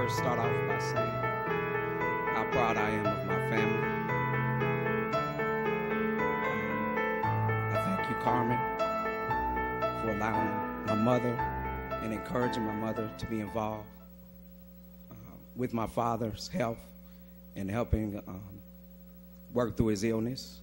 first start off by saying how proud I am of my family. I thank you, Carmen, for allowing my mother and encouraging my mother to be involved with my father's health and helping work through his illness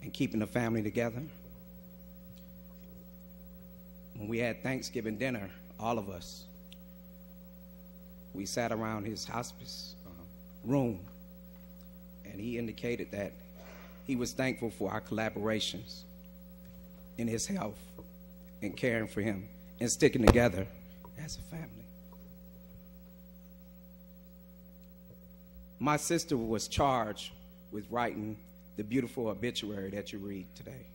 and keeping the family together. When we had Thanksgiving dinner, all of us, we sat around his hospice room, and he indicated that he was thankful for our collaborations in his health and caring for him and sticking together as a family. My sister was charged with writing the beautiful obituary that you read today.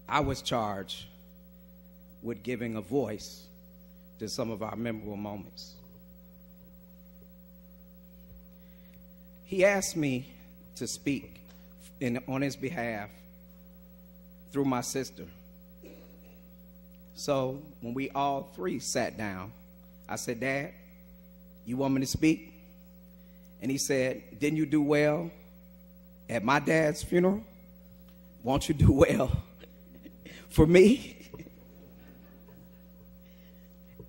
I was charged with giving a voice to some of our memorable moments. He asked me to speak on his behalf through my sister. So when we all three sat down, I said, "Dad, you want me to speak?" And he said, "Didn't you do well at my dad's funeral? Won't you do well for me?"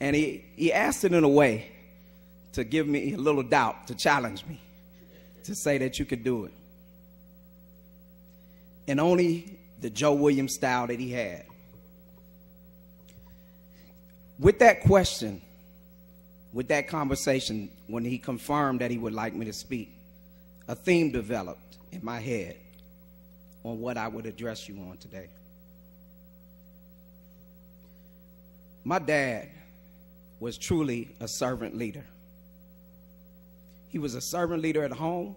And he asked it in a way to give me a little doubt, to challenge me, to say that you could do it. And only the Joe Williams style that he had. With that question, with that conversation, when he confirmed that he would like me to speak, a theme developed in my head on what I would address you on today. My dad was truly a servant leader. He was a servant leader at home.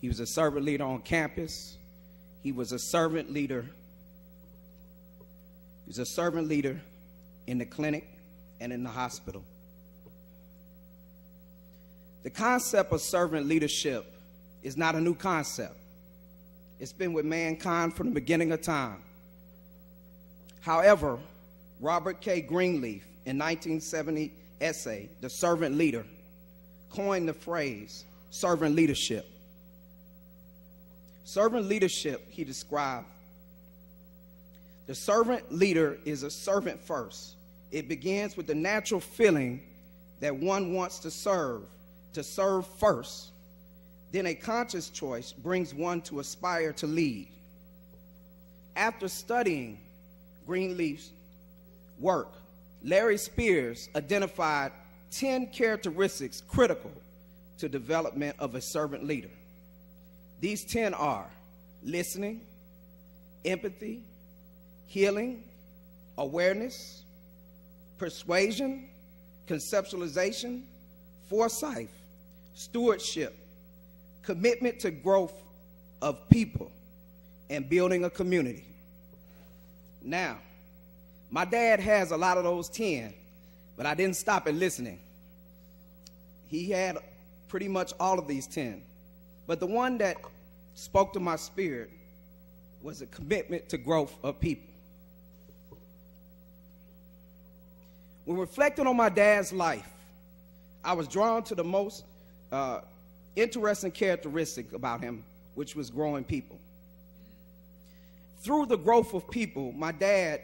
He was a servant leader on campus. He was a servant leader. He was a servant leader in the clinic and in the hospital. The concept of servant leadership is not a new concept. It's been with mankind from the beginning of time. However, Robert K. Greenleaf, in 1970 essay, The Servant Leader, coined the phrase servant leadership. Servant leadership, he described, the servant leader is a servant first. It begins with the natural feeling that one wants to serve first. Then a conscious choice brings one to aspire to lead. After studying Greenleaf's work, Larry Spears identified 10 characteristics critical to development of a servant leader. These 10 are listening, empathy, healing, awareness, persuasion, conceptualization, foresight, stewardship, commitment to growth of people, and building a community. Now, my dad has a lot of those 10, but I didn't stop at listening. He had pretty much all of these 10. But the one that spoke to my spirit was a commitment to growth of people. When reflecting on my dad's life, I was drawn to the most interesting characteristic about him, which was growing people. Through the growth of people, my dad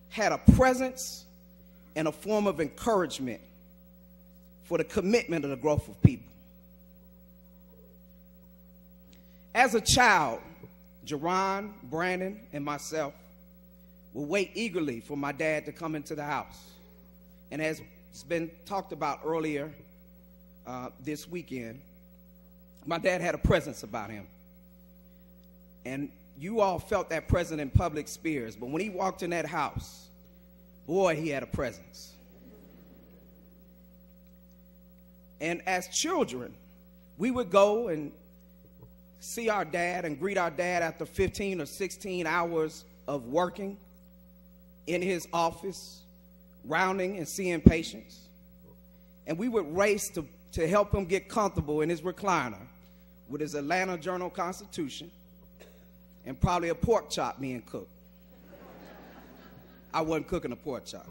had a presence and a form of encouragement for the commitment of the growth of people. As a child, Jerron, Brandon, and myself would wait eagerly for my dad to come into the house. And as it's been talked about earlier this weekend, my dad had a presence about him. And you all felt that presence in public spheres, but when he walked in that house, boy, he had a presence. And as children, we would go and see our dad and greet our dad after 15 or 16 hours of working in his office, rounding and seeing patients. And we would race to help him get comfortable in his recliner with his Atlanta Journal-Constitution and probably a pork chop being cooked. I wasn't cooking a pork chop.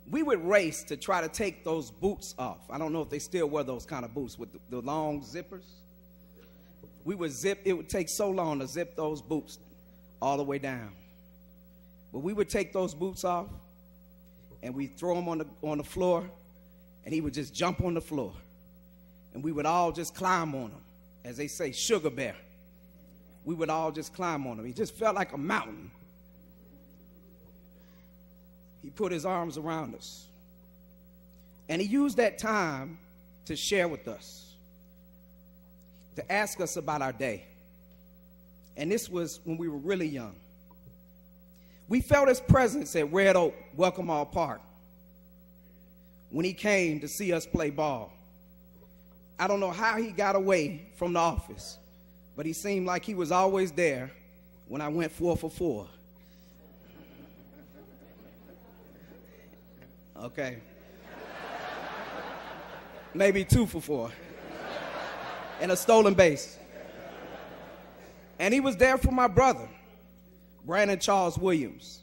we would race to try to take those boots off. I don't know if they still wear those kind of boots with the long zippers. We would zip, it would take so long to zip those boots all the way down. But we would take those boots off and we'd throw them on the floor, and he would just jump on the floor. And we would all just climb on him. As they say, sugar bear. We would all just climb on him. He just felt like a mountain. He put his arms around us. And he used that time to share with us, to ask us about our day. And this was when we were really young. We felt his presence at Red Oak Welcome All Park when he came to see us play ball. I don't know how he got away from the office, but he seemed like he was always there when I went 4 for 4. Okay. Maybe 2 for 4. And a stolen base. And he was there for my brother, Brandon Charles Williams.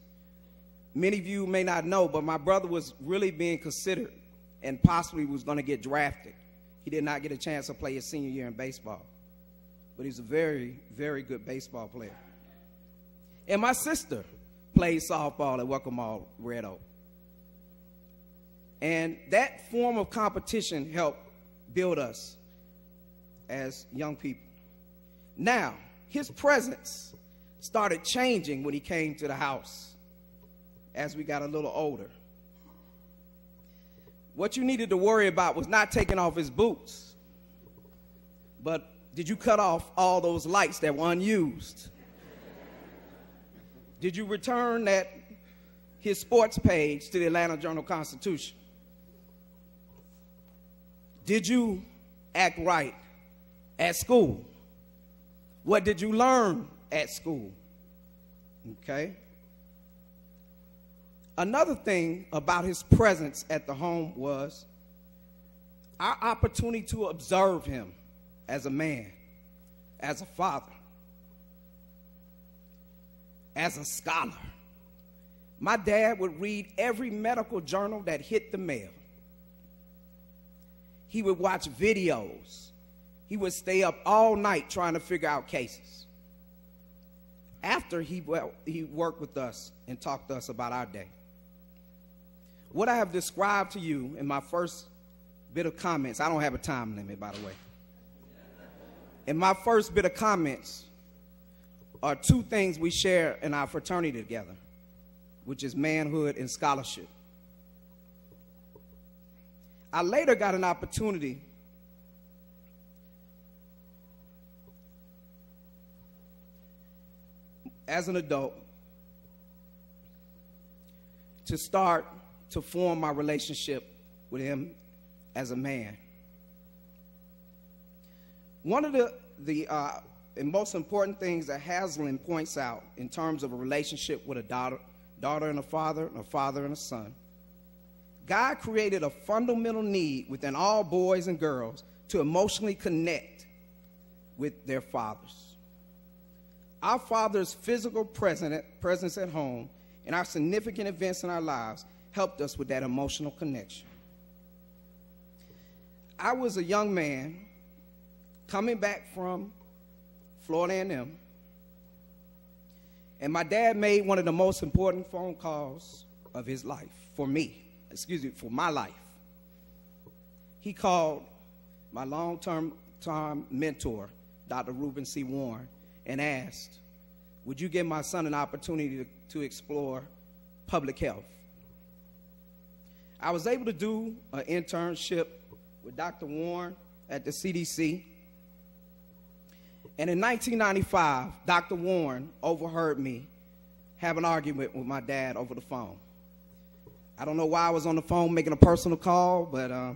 Many of you may not know, but my brother was really being considered and possibly was going to get drafted. He did not get a chance to play his senior year in baseball. But he's a very, very good baseball player. And my sister played softball at Welcome All Red Oak. And that form of competition helped build us as young people. Now, his presence started changing when he came to the house as we got a little older. What you needed to worry about was not taking off his boots, but did you cut off all those lights that were unused? Did you return his sports page to the Atlanta Journal-Constitution? Did you act right at school? What did you learn at school? Okay. Another thing about his presence at the home was our opportunity to observe him as a man, as a father, as a scholar. My dad would read every medical journal that hit the mail. He would watch videos. He would stay up all night trying to figure out cases. After he worked with us and talked to us about our day. What I have described to you in my first bit of comments, I don't have a time limit, by the way. In my first bit of comments are 2 things we share in our fraternity together, which is manhood and scholarship. I later got an opportunity as an adult to start to form my relationship with him as a man. One of the most important things that Haslam points out in terms of a relationship with a daughter and a father and a son, God created a fundamental need within all boys and girls to emotionally connect with their fathers. Our father's physical presence at home and our significant events in our lives helped us with that emotional connection. I was a young man coming back from Florida A&M, and my dad made one of the most important phone calls of his life for my life. He called my long-term mentor, Dr. Reuben C. Warren, and asked, would you give my son an opportunity to explore public health? I was able to do an internship with Dr. Warren at the CDC. And in 1995, Dr. Warren overheard me have an argument with my dad over the phone. I don't know why I was on the phone making a personal call, but I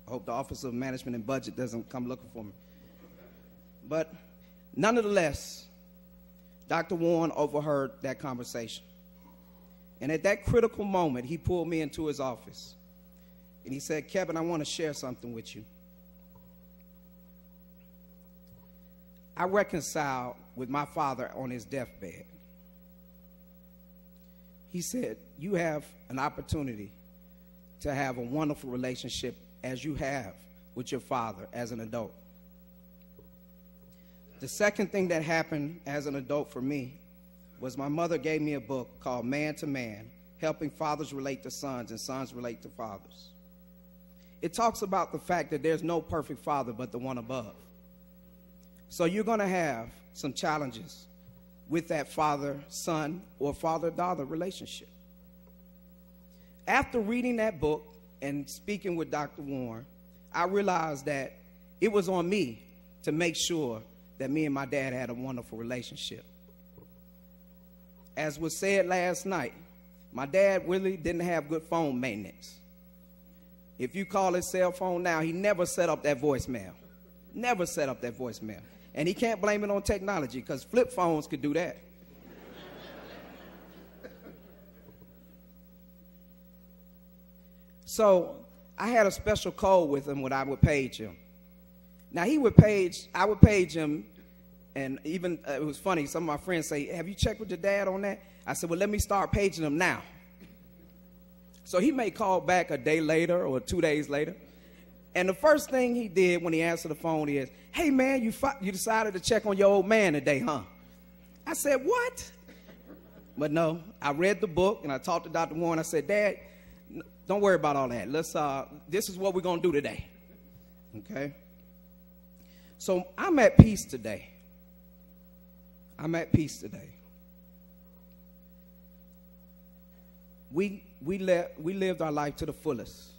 hope the Office of Management and Budget doesn't come looking for me. But nonetheless, Dr. Warren overheard that conversation. And at that critical moment, he pulled me into his office. And he said, Kevin, I want to share something with you. I reconciled with my father on his deathbed. he said, you have an opportunity to have a wonderful relationship as you have with your father as an adult. The second thing that happened as an adult for me was my mother gave me a book called Man to Man, Helping Fathers Relate to Sons and Sons Relate to Fathers. It talks about the fact that there's no perfect father but the one above. So you're going to have some challenges with that father-son or father-daughter relationship. After reading that book and speaking with Dr. Warren, I realized that it was on me to make sure that me and my dad had a wonderful relationship. As was said last night, my dad really didn't have good phone maintenance. If you call his cell phone now, he never set up that voicemail. Never set up that voicemail. And he can't blame it on technology because flip phones could do that. So I had a special code with him when I would page him. Now I would page him, and even it was funny, some of my friends say, have you checked with your dad on that? I said, well, let me start paging him now. So he may call back a day later or 2 days later. And the first thing he did when he answered the phone is, hey, man, you decided to check on your old man today, huh? I said, what? But no, I read the book, and I talked to Dr. Warren. I said, Dad, don't worry about all that. This is what we're going to do today, okay? So I'm at peace today. I'm at peace today. We lived our life to the fullest.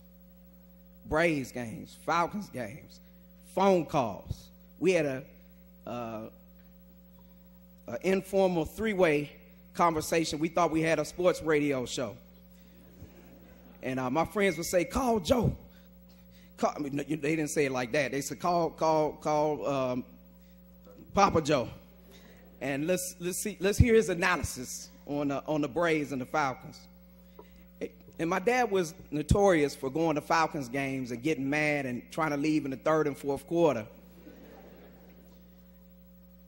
Braves games, Falcons games, phone calls. We had an informal three-way conversation. We thought we had a sports radio show. And my friends would say, call Joe. They didn't say it like that. They said, call Papa Joe. And let's hear his analysis on the Braves and the Falcons. And my dad was notorious for going to Falcons games and getting mad and trying to leave in the third and fourth quarter.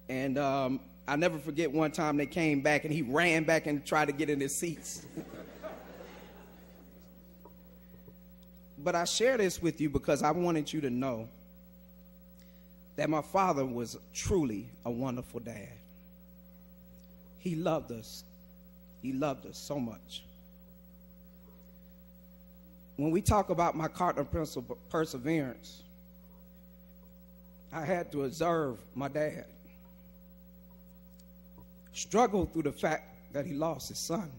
And I'll never forget one time they came back and he ran back and tried to get in his seats. But I share this with you because I wanted you to know that my father was truly a wonderful dad. He loved us. He loved us so much. When we talk about my cardinal principle, perseverance, I had to observe my dad struggle through the fact that he lost his son.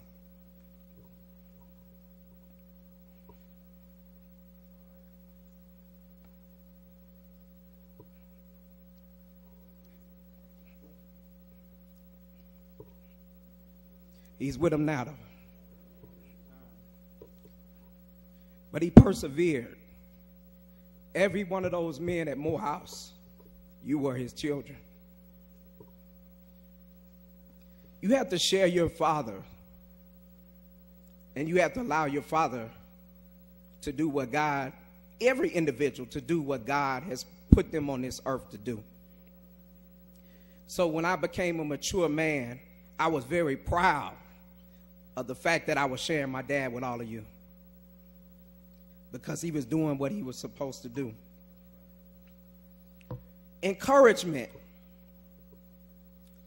He's with him now, though. But he persevered. Every one of those men at Morehouse, you were his children. You have to share your father, and you have to allow your father to do what God, every individual to do what God has put them on this earth to do. So when I became a mature man, I was very proud of the fact that I was sharing my dad with all of you, because he was doing what he was supposed to do. Encouragement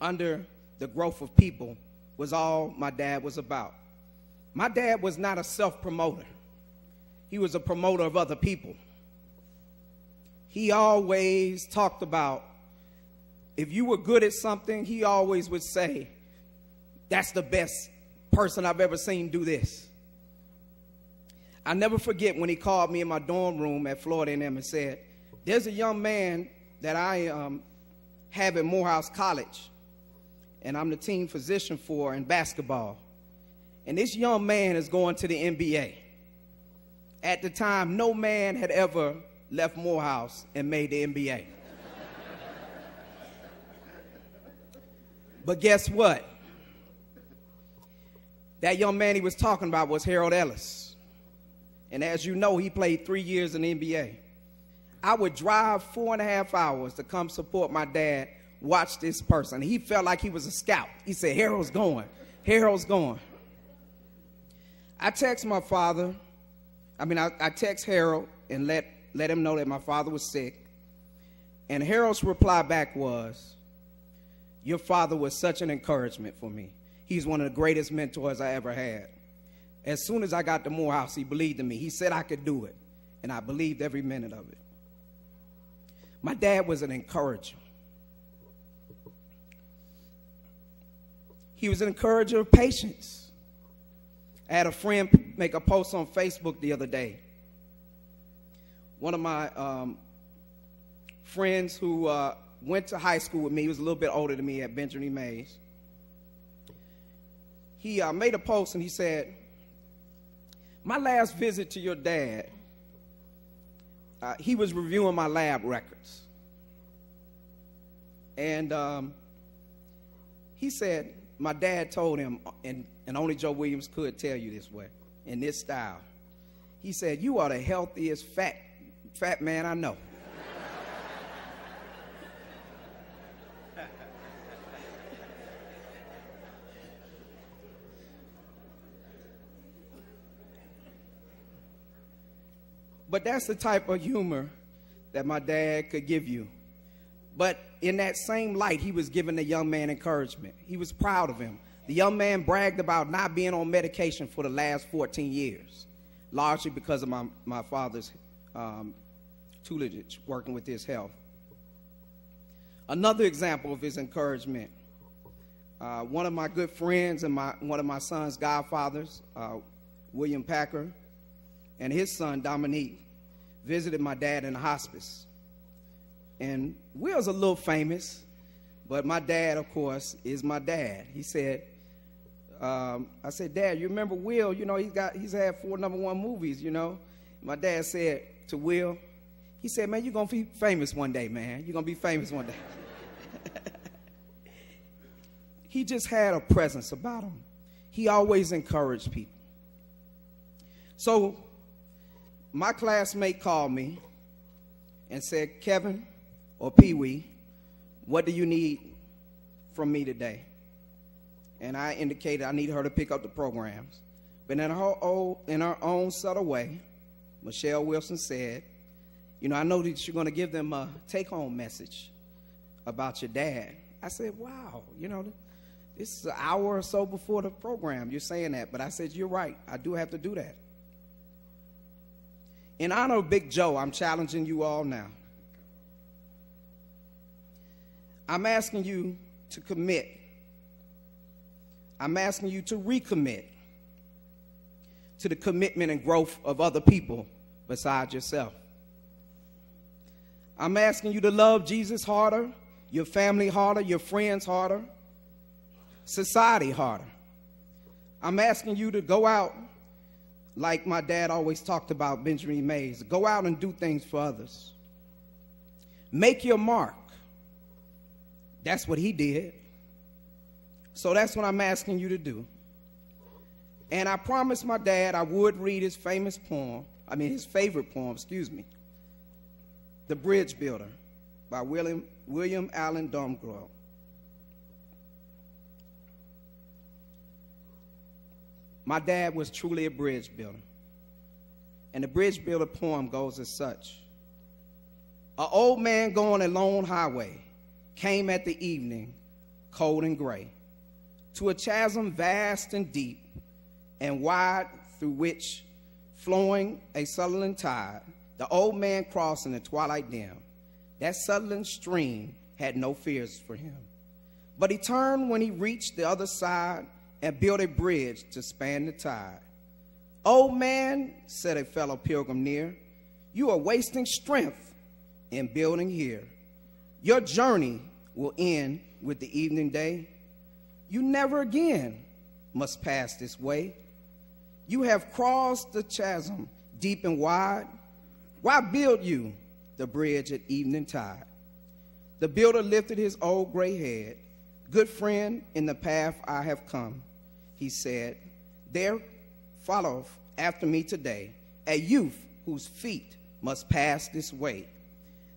under the growth of people was all my dad was about. My dad was not a self-promoter. He was a promoter of other people. He always talked about, if you were good at something, he always would say, that's the best person I've ever seen do this. I never forget when he called me in my dorm room at Florida A&M and said, there's a young man that I have at Morehouse College, and I'm the team physician for in basketball. And this young man is going to the NBA. At the time, no man had ever left Morehouse and made the NBA. But guess what? That young man he was talking about was Harold Ellis. And as you know, he played 3 years in the NBA. I would drive 4.5 hours to come support my dad, watch this person. He felt like he was a scout. He said, Harold's going. Harold's going. I text my father. I text Harold and let him know that my father was sick. And Harold's reply back was, "Your father was such an encouragement for me. He's one of the greatest mentors I ever had. As soon as I got to Morehouse, he believed in me. He said I could do it, and I believed every minute of it." My dad was an encourager. He was an encourager of patience. I had a friend make a post on Facebook the other day. One of my friends who went to high school with me, he was a little bit older than me, at Benjamin Mays. He made a post and he said, "My last visit to your dad, he was reviewing my lab records. And he said, my dad told him, and only Joe Williams could tell you this way, in this style. He said, 'You are the healthiest fat man I know.'" But that's the type of humor that my dad could give you. But in that same light, he was giving the young man encouragement. He was proud of him. The young man bragged about not being on medication for the last 14 years, largely because of my father's tutelage, working with his health. Another example of his encouragement, one of my good friends and one of my son's godfathers, William Packer, and his son, Dominique, visited my dad in the hospice. And Will's a little famous, but my dad, of course, is my dad. He said, I said, "Dad, you remember Will? You know, he's had 4 #1 movies, you know." My dad said to Will, he said, "Man, you're going to be famous one day, man. You're going to be famous one day." He just had a presence about him. He always encouraged people. So my classmate called me and said, "Kevin, or Pee-wee, what do you need from me today?" And I indicated I need her to pick up the programs. But in her own subtle way, Michelle Wilson said, "You know, I know that you're going to give them a take-home message about your dad." I said, "Wow, you know, this is an hour or so before the program. You're saying that." But I said, "You're right. I do have to do that." In honor of Big Joe, I'm challenging you all now. I'm asking you to commit. I'm asking you to recommit to the commitment and growth of other people besides yourself. I'm asking you to love Jesus harder, your family harder, your friends harder, society harder. I'm asking you to go out, like my dad always talked about, Benjamin Mays, go out and do things for others. Make your mark. That's what he did. So that's what I'm asking you to do. And I promised my dad I would read his favorite poem, The Bridge Builder by William Allen Domgrove. My dad was truly a bridge builder. And the Bridge Builder poem goes as such. "An old man going a lone highway came at the evening, cold and gray, to a chasm vast and deep and wide, through which, flowing a sullen tide, the old man crossed in the twilight dim. That sullen stream had no fears for him. But he turned when he reached the other side and built a bridge to span the tide. 'Old man,' said a fellow pilgrim near, 'you are wasting strength in building here. Your journey will end with the evening day. You never again must pass this way. You have crossed the chasm deep and wide. Why build you the bridge at evening tide?' The builder lifted his old gray head. 'Good friend, in the path I have come,' he said, 'there followeth after me today a youth whose feet must pass this way.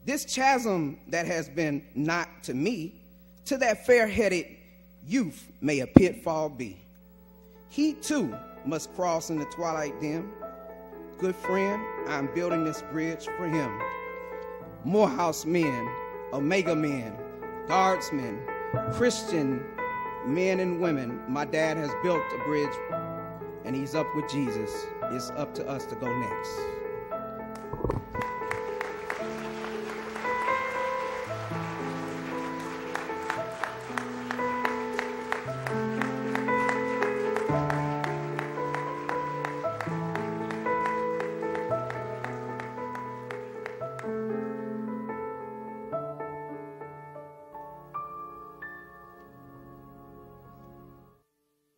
This chasm that has been not to me, to that fair-headed youth may a pitfall be. He too must cross in the twilight dim. Good friend, I'm building this bridge for him. Morehouse men, Omega men, guardsmen, Christian men and women, my dad has built a bridge, and he's up with Jesus. It's up to us to go next.